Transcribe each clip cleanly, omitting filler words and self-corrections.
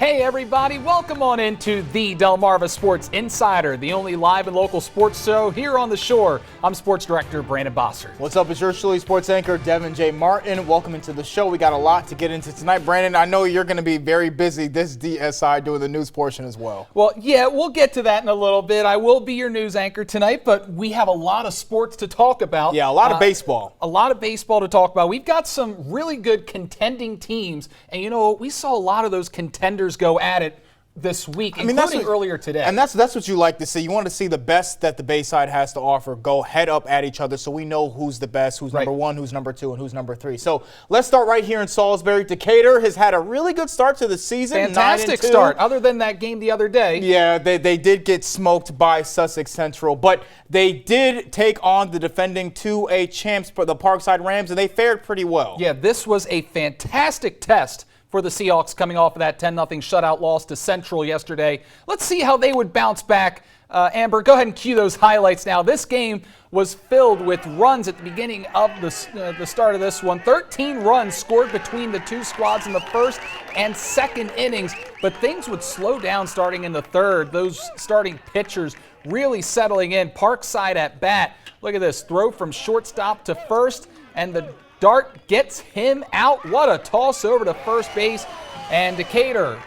Hey everybody, welcome on into the Delmarva Sports Insider, the only live and local sports show here on the shore. I'm Sports Director Brandon Bossert. What's up, it's your Shirley Sports Anchor, Devin J. Martin. Welcome into the show. We got a lot to get into tonight. Brandon, I know you're going to be very busy this DSI doing the news portion as well. Well, yeah, we'll get to that in a little bit. I will be your news anchor tonight, but we have a lot of sports to talk about. Yeah, a lot of baseball. A lot of baseball to talk about. We've got some really good contending teams, and you know, we saw a lot of those contenders go at it this week, including earlier today. And that's what you like to see. You want to see the best that the Bayside has to offer go head up at each other so we know who's the best, who's number one, who's number two, and who's number three. So let's start right here in Salisbury. Decatur has had a really good start to the season. Fantastic start, other than that game the other day. Yeah, they did get smoked by Sussex Central, but they did take on the defending 2A champs, the Parkside Rams, and they fared pretty well. Yeah, this was a fantastic test for the Seahawks coming off of that 10-0 shutout loss to Central yesterday. Let's see how they would bounce back. Amber, go ahead and cue those highlights now. This game was filled with runs at the beginning of the start of this one. 13 runs scored between the two squads in the first and second innings, but things would slow down starting in the third. Those starting pitchers really settling in. Parkside at bat. Look at this, throw from shortstop to first, and the dart gets him out. What a toss over to first base. And Decatur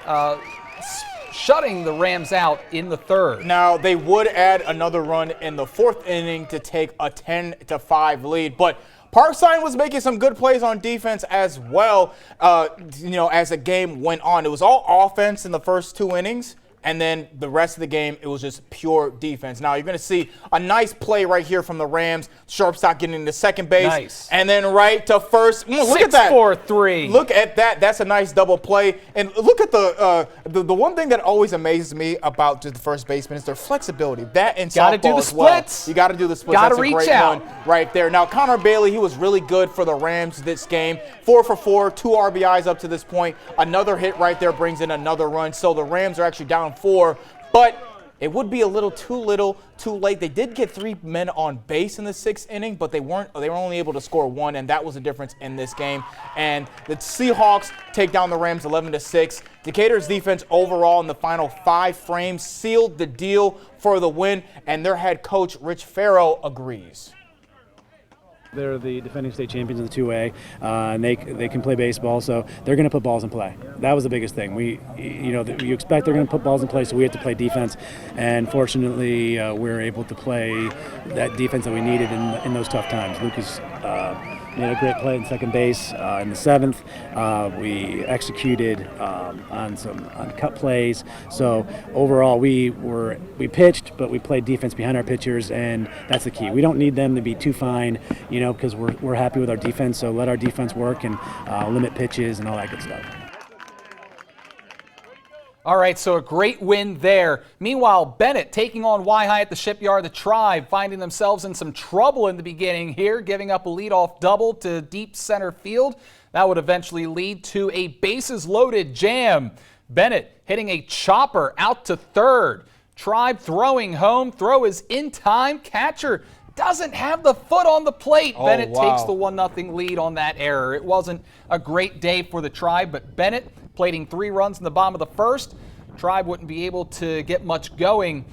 shutting the Rams out in the third. Now, they would add another run in the fourth inning to take a 10-5 lead, but Parkside was making some good plays on defense as well, as the game went on. It was all offense in the first two innings, and then the rest of the game, it was just pure defense. Now, you're going to see a nice play right here from the Rams. Shortstop getting into second base. Nice. And then right to first. Look at that. 6-4-3. Look at that. That's a nice double play. And look at the one thing that always amazes me about the first baseman is their flexibility. That in Gotta softball do the as well. splits. You got to do the splits. Gotta That's reach a great out. one right there. Now, Connor Bailey, he was really good for the Rams this game. 4 for 4, 2 RBIs up to this point. Another hit right there brings in another run. So the Rams are actually down 4. But it would be a little too late. They did get 3 men on base in the 6th inning, but they were only able to score 1, and that was the difference in this game. And the Seahawks take down the Rams 11-6. Decatur's defense overall in the final 5 frames sealed the deal for the win, and their head coach, Rich Farrow, agrees. They're the defending state champions in the 2A, and they can play baseball, so they're going to put balls in play. That was the biggest thing. You expect they're going to put balls in play, so we have to play defense, and fortunately, we're able to play that defense that we needed in those tough times. Lucas made a great play in second base in the 7th. We executed on cut plays. So overall, we pitched, but we played defense behind our pitchers, and that's the key. We don't need them to be too fine, because we're happy with our defense. So let our defense work and limit pitches and all that good stuff. All right, so a great win there. Meanwhile, Bennett taking on Y-High at the Shipyard. The Tribe finding themselves in some trouble in the beginning here, giving up a leadoff double to deep center field. That would eventually lead to a bases-loaded jam. Bennett hitting a chopper out to third. Tribe throwing home. Throw is in time. Catcher doesn't have the foot on the plate. Bennett takes the 1-0 lead on that error. It wasn't a great day for the Tribe, but Bennett plating 3 runs in the bottom of the first. Tribe wouldn't be able to get much going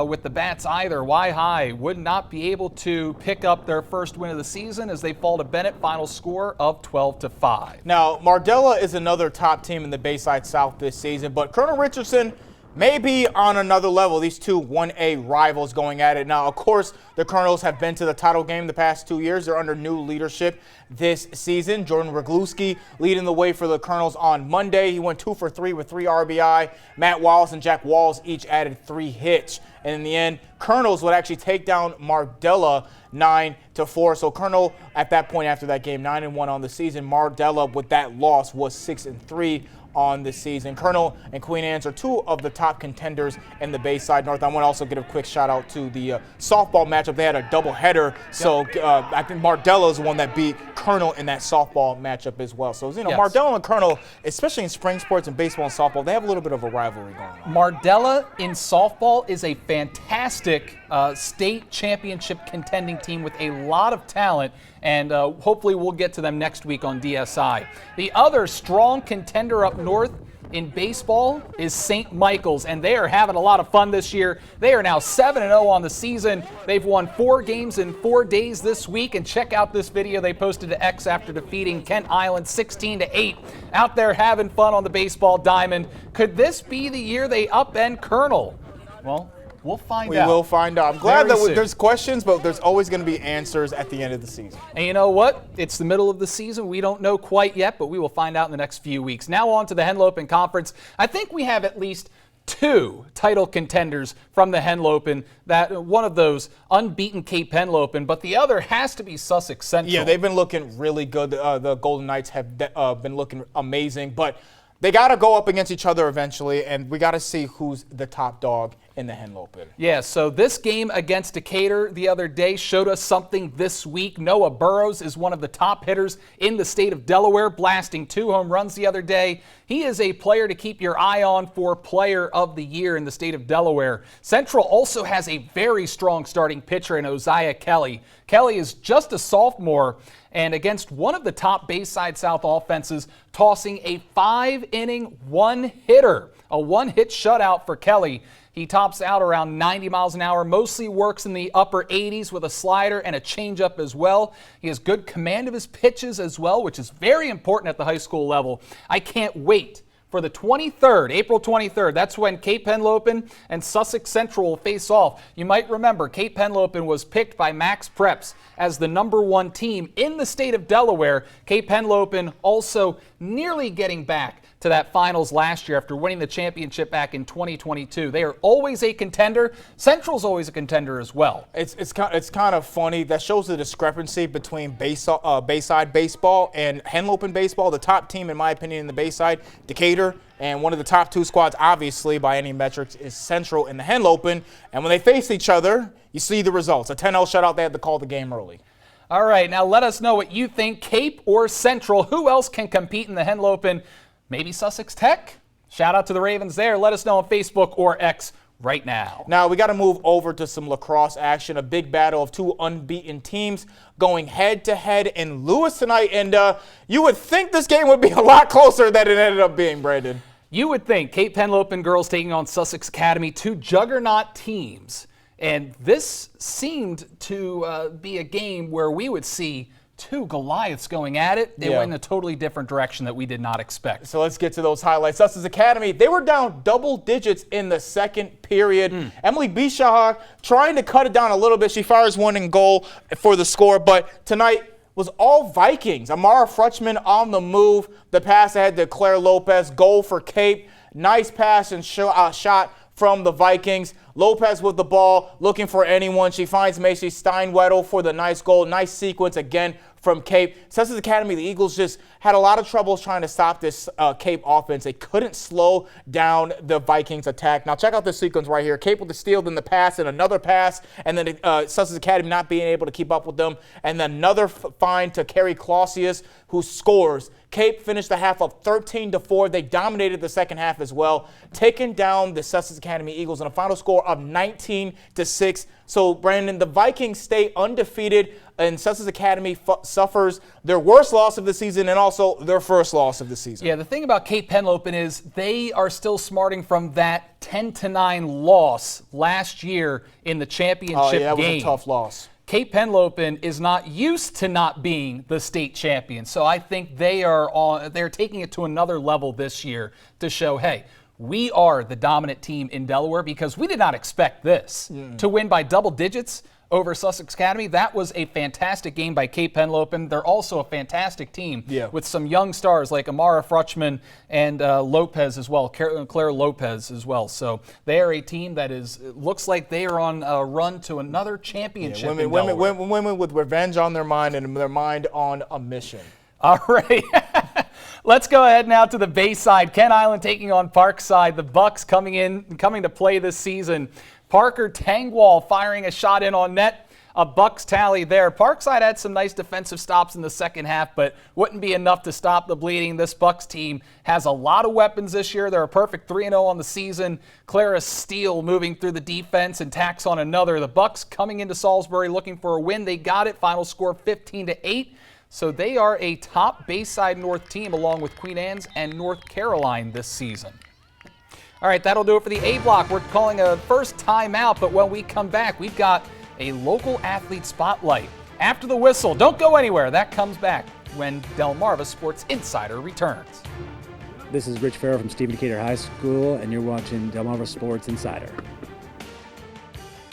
with the bats either. Y-High would not be able to pick up their first win of the season as they fall to Bennett. Final score of 12-5. Now, Mardella is another top team in the Bayside South this season, but Colonel Richardson may be on another level. These two 1A rivals going at it. Now, of course, the Colonels have been to the title game the past 2 years. They're under new leadership this season. Jordan Rogluski leading the way for the Colonels on Monday. He went 2 for 3 with 3 RBI. Matt Wallace and Jack Walls each added 3 hits. And in the end, Colonels would actually take down Mardella 9-4. So Colonel, at that point after that game, 9-1 on the season. Mardella, with that loss, was 6-3 on the season. Colonel and Queen Anne's are 2 of the top contenders in the Bayside North. I want to also give a quick shout out to the softball matchup. They had a doubleheader, so I think Mardella is the one that beat Colonel in that softball matchup as well. So, yes. Mardella and Colonel, especially in spring sports and baseball and softball, they have a little bit of a rivalry going on. Mardella in softball is a fantastic state championship contending team with a lot of talent, and hopefully we'll get to them next week on DSI. The other strong contender up north in baseball is St. Michael's, and they are having a lot of fun this year. They are now 7-0 on the season. They've won 4 games in 4 days this week, and check out this video they posted to X after defeating Kent Island 16-8. Out there having fun on the baseball diamond. Could this be the year they upend Colonel? Well, we'll find out. We will find out. I'm glad Very that soon. there's questions, but there's always going to be answers at the end of the season. And you know what? It's the middle of the season. We don't know quite yet, but we will find out in the next few weeks. Now on to the Henlopen Conference. I think we have at least 2 title contenders from the Henlopen. That one of those unbeaten Cape Henlopen, but the other has to be Sussex Central. Yeah, they've been looking really good. The Golden Knights have been looking amazing, but they got to go up against each other eventually, and we got to see who's the top dog in the Henlopen. Yeah, so this game against Decatur the other day showed us something this week. Noah Burrows is one of the top hitters in the state of Delaware, blasting 2 home runs the other day. He is a player to keep your eye on for Player of the Year in the state of Delaware. Central also has a very strong starting pitcher in Uzziah Kelly. Kelly is just a sophomore, and against one of the top Bayside South offenses, tossing a 5-inning one-hitter, a one-hit shutout for Kelly. He tops out around 90 miles an hour, mostly works in the upper 80s with a slider and a changeup as well. He has good command of his pitches as well, which is very important at the high school level. I can't wait for the 23rd, April 23rd. That's when Cape Henlopen and Sussex Central will face off. You might remember Cape Henlopen was picked by Max Preps as the #1 team in the state of Delaware. Cape Henlopen also nearly getting back to that finals last year after winning the championship back in 2022. They are always a contender. Central's always a contender as well. It's kind of funny. That shows the discrepancy between Bayside baseball and Henlopen baseball. The top team, in my opinion, in the Bayside, Decatur, and one of the top 2 squads, obviously, by any metrics, is Central in the Henlopen. And when they face each other, you see the results. A 10-0 shutout, they had to call the game early. All right, now let us know what you think, Cape or Central. Who else can compete in the Henlopen? Maybe Sussex Tech? Shout out to the Ravens there. Let us know on Facebook or X right now. Now we got to move over to some lacrosse action. A big battle of 2 unbeaten teams going head-to-head in Lewis tonight. And you would think this game would be a lot closer than it ended up being, Brandon. You would think. Cape Henlopen girls taking on Sussex Academy, 2 juggernaut teams. And this seemed to be a game where we would see 2 Goliaths going at it. They went in a totally different direction that we did not expect. So let's get to those highlights. Sussex Academy, they were down double digits in the second period. Emily Bishaha trying to cut it down a little bit. She fires one in goal for the score, but tonight was all Vikings. Amara Frutchman on the move. The pass ahead to Claire Lopez. Goal for Cape. Nice pass and shot from the Vikings. Lopez with the ball, looking for anyone. She finds Macy Steinwedel for the nice goal. Nice sequence again from Cape. Sussex Academy, the Eagles just had a lot of troubles trying to stop this Cape offense. They couldn't slow down the Vikings attack. Now check out this sequence right here. Cape with the steal, then the pass, and another pass, and then Sussex Academy not being able to keep up with them. And then another find to Carrie Clausius, who scores. Cape finished the half up 13-4. They dominated the second half as well, taking down the Sussex Academy Eagles in a final score of 19-6. So, Brandon, the Vikings stay undefeated, and Sussex Academy suffers their worst loss of the season and also their first loss of the season. Yeah, the thing about Cape Henlopen is they are still smarting from that 10-9 loss last year in the championship game. That was a tough loss. Cape Henlopen is not used to not being the state champion, so I think they're taking it to another level this year to show, hey, we are the dominant team in Delaware, because we did not expect this. To win by double digits over Sussex Academy, that was a fantastic game by Cape Henlopen. They're also a fantastic team with some young stars like Amara Frutchman and Lopez as well, Claire Lopez as well. So they are a team that looks like they are on a run to another championship. Women with revenge on their mind and their mind on a mission. All right. Let's go ahead now to the Bayside. Kent Island taking on Parkside. The Bucks coming to play this season. Parker Tangwall firing a shot in on net. A Bucks tally there. Parkside had some nice defensive stops in the second half, but wouldn't be enough to stop the bleeding. This Bucks team has a lot of weapons this year. They're a perfect 3-0 on the season. Clara Steele moving through the defense and tacks on another. The Bucks coming into Salisbury looking for a win. They got it. Final score 15-8. So they are a top Bayside North team along with Queen Anne's and North Caroline this season. All right, that'll do it for the A block. We're calling a first timeout, but when we come back, we've got a local athlete spotlight. After the whistle, don't go anywhere. That comes back when Delmarva Sports Insider returns. This is Rich Farrell from Stephen Decatur High School, and you're watching Delmarva Sports Insider.